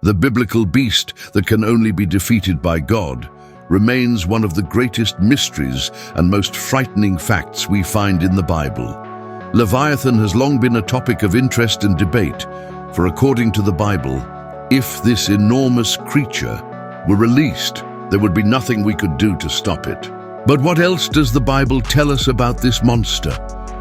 The biblical beast that can only be defeated by God remains one of the greatest mysteries and most frightening facts we find in the Bible. Leviathan has long been a topic of interest and debate, for according to the Bible, if this enormous creature were released, there would be nothing we could do to stop it. But what else does the Bible tell us about this monster?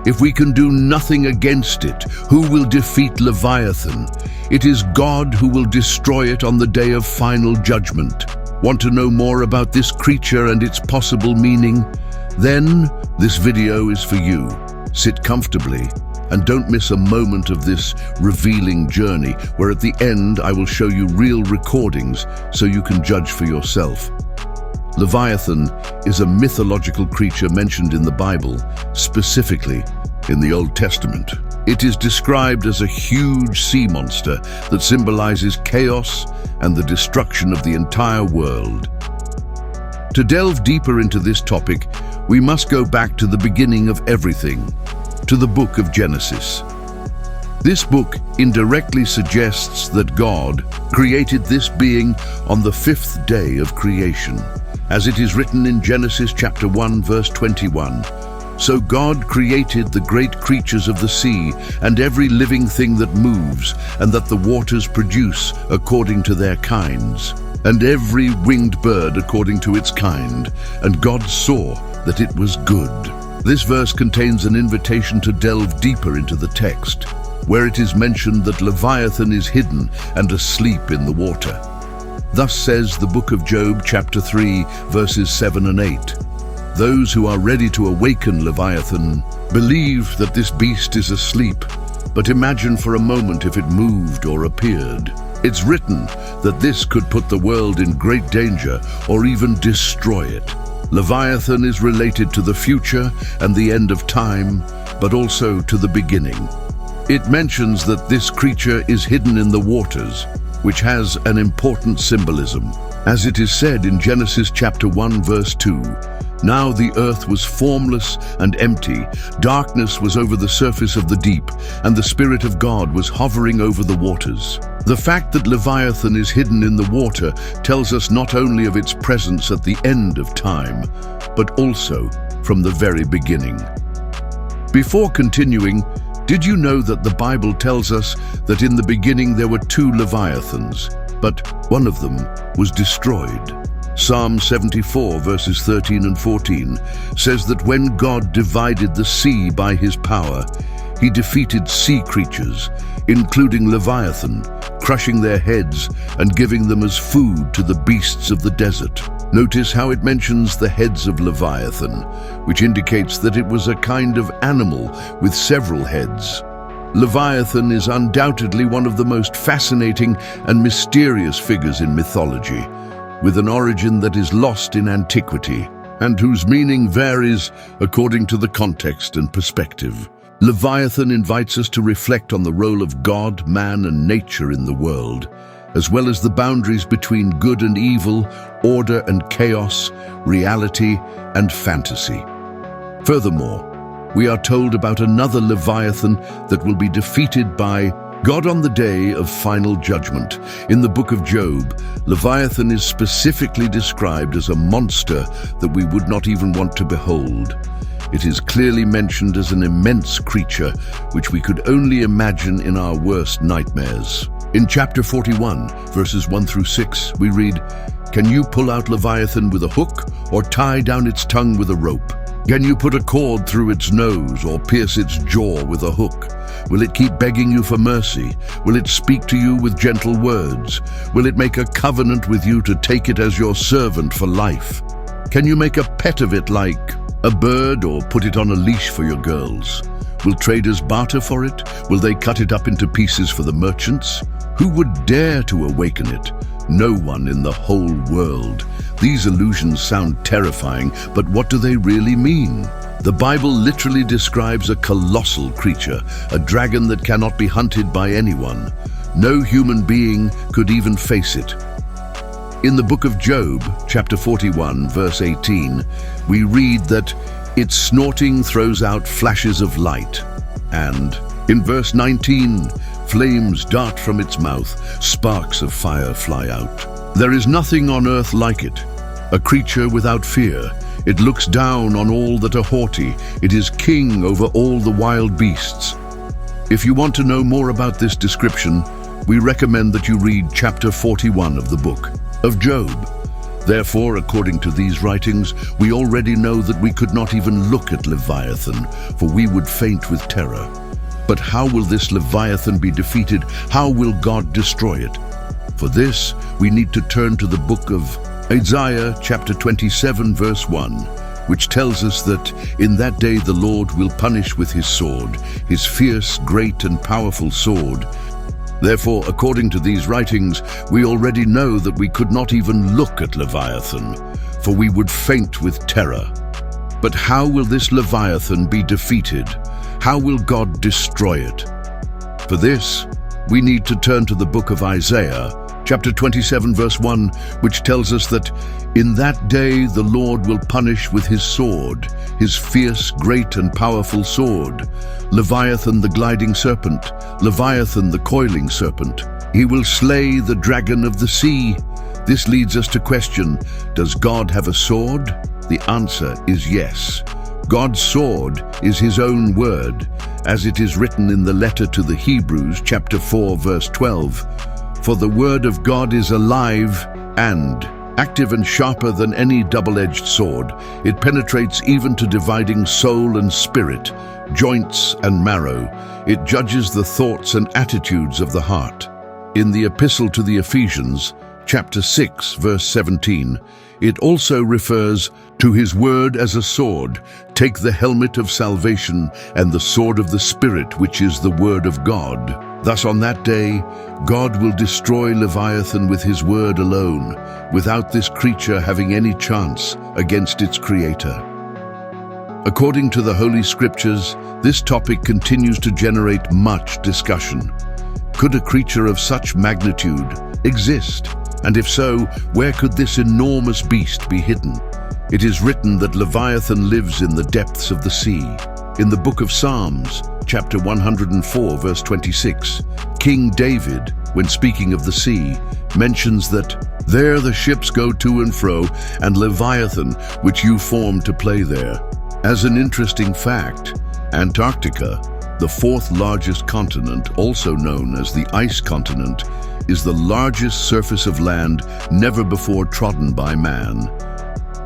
If we can do nothing against it, who will defeat Leviathan? It is God who will destroy it on the day of final judgment. Want to know more about this creature and its possible meaning? Then this video is for you. Sit comfortably and don't miss a moment of this revealing journey, where at the end I will show you real recordings so you can judge for yourself. Leviathan is a mythological creature mentioned in the Bible, specifically in the Old Testament. It is described as a huge sea monster that symbolizes chaos and the destruction of the entire world. To delve deeper into this topic, we must go back to the beginning of everything, to the book of Genesis. This book indirectly suggests that God created this being on the fifth day of creation, as it is written in Genesis chapter 1, verse 21. So God created the great creatures of the sea and every living thing that moves and that the waters produce according to their kinds, and every winged bird according to its kind. And God saw that it was good. This verse contains an invitation to delve deeper into the text, where it is mentioned that Leviathan is hidden and asleep in the water. Thus says the book of Job chapter 3, verses 7 and 8. Those who are ready to awaken Leviathan believe that this beast is asleep, but imagine for a moment if it moved or appeared. It's written that this could put the world in great danger or even destroy it. Leviathan is related to the future and the end of time, but also to the beginning. It mentions that this creature is hidden in the waters, which has an important symbolism. As it is said in Genesis chapter 1, verse 2, "Now the earth was formless and empty, darkness was over the surface of the deep, and the Spirit of God was hovering over the waters." The fact that Leviathan is hidden in the water tells us not only of its presence at the end of time, but also from the very beginning. Before continuing, did you know that the Bible tells us that in the beginning there were two Leviathans, but one of them was destroyed? Psalm 74 verses 13 and 14 says that when God divided the sea by his power, he defeated sea creatures, including Leviathan, crushing their heads and giving them as food to the beasts of the desert. Notice how it mentions the heads of Leviathan, which indicates that it was a kind of animal with several heads. Leviathan is undoubtedly one of the most fascinating and mysterious figures in mythology, with an origin that is lost in antiquity and whose meaning varies according to the context and perspective. Leviathan invites us to reflect on the role of God, man, and nature in the world, as well as the boundaries between good and evil, order and chaos, reality and fantasy. Furthermore, we are told about another Leviathan that will be defeated by God on the day of final judgment. In the book of Job, Leviathan is specifically described as a monster that we would not even want to behold. It is clearly mentioned as an immense creature, which we could only imagine in our worst nightmares. In chapter 41, verses 1 through 6, we read, "Can you pull out Leviathan with a hook or tie down its tongue with a rope? Can you put a cord through its nose or pierce its jaw with a hook? Will it keep begging you for mercy? Will it speak to you with gentle words? Will it make a covenant with you to take it as your servant for life? Can you make a pet of it like a bird or put it on a leash for your girls? Will traders barter for it? Will they cut it up into pieces for the merchants? Who would dare to awaken it? No one in the whole world." These allusions sound terrifying, but what do they really mean? The Bible literally describes a colossal creature, a dragon that cannot be hunted by anyone. No human being could even face it. In the book of Job, chapter 41, verse 18, we read that its snorting throws out flashes of light. And in verse 19, Flames dart from its mouth, sparks of fire fly out. There is nothing on earth like it. A creature without fear. It looks down on all that are haughty. It is king over all the wild beasts. If you want to know more about this description, we recommend that you read chapter 41 of the book of Job. Therefore, according to these writings, we already know that we could not even look at Leviathan, for we would faint with terror. But how will this Leviathan be defeated? How will God destroy it? For this, we need to turn to the book of Isaiah chapter 27 verse 1, which tells us that in that day the Lord will punish with his sword, his fierce, great and powerful sword. Therefore, according to these writings, we already know that we could not even look at Leviathan, for we would faint with terror. But how will this Leviathan be defeated? How will God destroy it? For this, we need to turn to the book of Isaiah, chapter 27 verse 1, which tells us that in that day the Lord will punish with his sword, his fierce, great and powerful sword, Leviathan the gliding serpent, Leviathan the coiling serpent. He will slay the dragon of the sea. This leads us to question, does God have a sword? The answer is yes. God's sword is his own word, as it is written in the letter to the Hebrews, chapter 4, verse 12. For the word of God is alive and active and sharper than any double-edged sword. It penetrates even to dividing soul and spirit, joints and marrow. It judges the thoughts and attitudes of the heart. In the epistle to the Ephesians, chapter 6, verse 17, it also refers to his word as a sword. Take the helmet of salvation and the sword of the Spirit, which is the word of God. Thus on that day, God will destroy Leviathan with his word alone, without this creature having any chance against its creator. According to the Holy Scriptures, this topic continues to generate much discussion. Could a creature of such magnitude exist? And if so, where could this enormous beast be hidden? It is written that Leviathan lives in the depths of the sea. In the book of Psalms, chapter 104, verse 26, King David, when speaking of the sea, mentions that there the ships go to and fro, and Leviathan, which you formed to play there. As an interesting fact, Antarctica, the fourth largest continent, also known as the ice continent, is the largest surface of land never before trodden by man.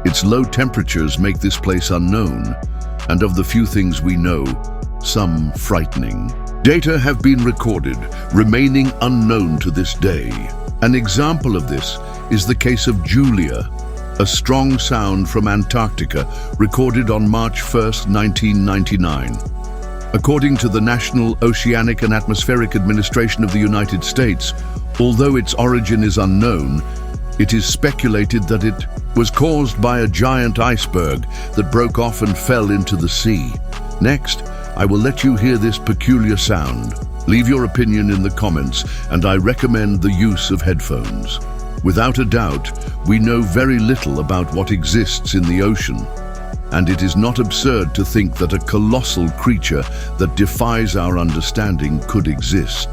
Its low temperatures make this place unknown, and of the few things we know, some frightening. Data have been recorded, remaining unknown to this day. An example of this is the case of Julia, a strong sound from Antarctica recorded on March 1, 1999. According to the National Oceanic and Atmospheric Administration of the United States, although its origin is unknown, it is speculated that it was caused by a giant iceberg that broke off and fell into the sea. Next, I will let you hear this peculiar sound. Leave your opinion in the comments, and I recommend the use of headphones. Without a doubt, we know very little about what exists in the ocean, and it is not absurd to think that a colossal creature that defies our understanding could exist.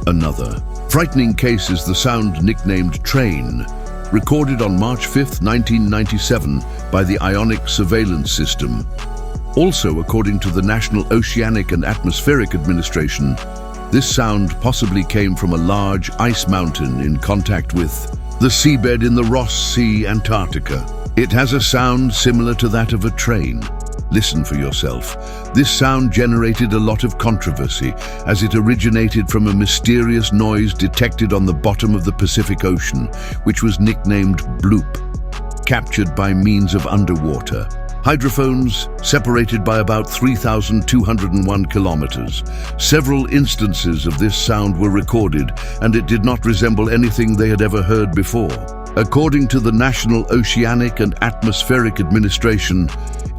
Another frightening case is the sound nicknamed Train, recorded on March 5, 1997 by the Ionic Surveillance System. Also, according to the National Oceanic and Atmospheric Administration, this sound possibly came from a large ice mountain in contact with the seabed in the Ross Sea, Antarctica. It has a sound similar to that of a train. Listen for yourself. This sound generated a lot of controversy as it originated from a mysterious noise detected on the bottom of the Pacific Ocean, which was nicknamed bloop, captured by means of underwater hydrophones separated by about 3,201 kilometers. Several instances of this sound were recorded, and it did not resemble anything they had ever heard before. According to the National Oceanic and Atmospheric Administration,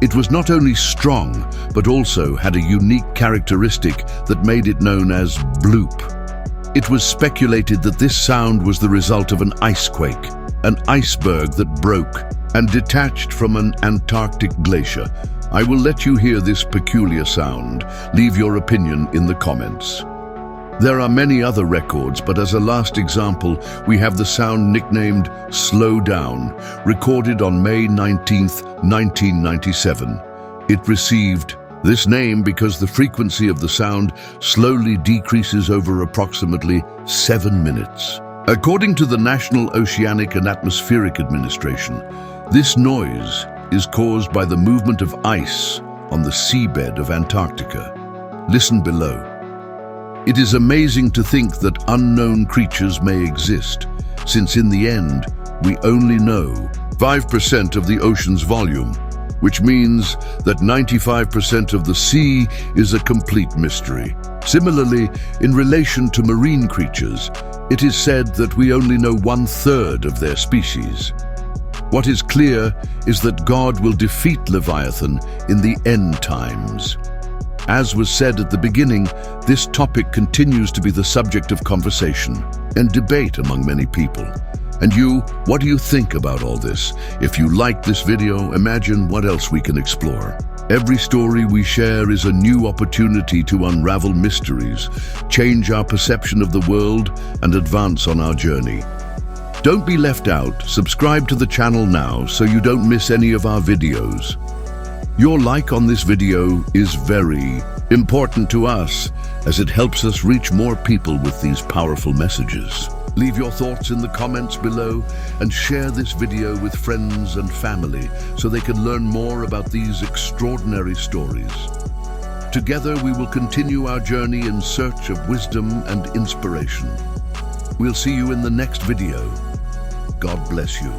it was not only strong, but also had a unique characteristic that made it known as bloop. It was speculated that this sound was the result of an icequake, an iceberg that broke and detached from an Antarctic glacier. I will let you hear this peculiar sound. Leave your opinion in the comments. There are many other records, but as a last example, we have the sound nicknamed Slow Down, recorded on May 19th, 1997. It received this name because the frequency of the sound slowly decreases over approximately 7 minutes. According to the National Oceanic and Atmospheric Administration, this noise is caused by the movement of ice on the seabed of Antarctica. Listen below. It is amazing to think that unknown creatures may exist, since in the end, we only know 5% of the ocean's volume, which means that 95% of the sea is a complete mystery. Similarly, in relation to marine creatures, it is said that we only know 1/3 of their species. What is clear is that God will defeat Leviathan in the end times. As was said at the beginning, this topic continues to be the subject of conversation and debate among many people. And you, what do you think about all this? If you like this video, imagine what else we can explore. Every story we share is a new opportunity to unravel mysteries, change our perception of the world, and advance on our journey. Don't be left out. Subscribe to the channel now so you don't miss any of our videos. Your like on this video is very important to us, as it helps us reach more people with these powerful messages. Leave your thoughts in the comments below and share this video with friends and family so they can learn more about these extraordinary stories. Together we will continue our journey in search of wisdom and inspiration. We'll see you in the next video. God bless you.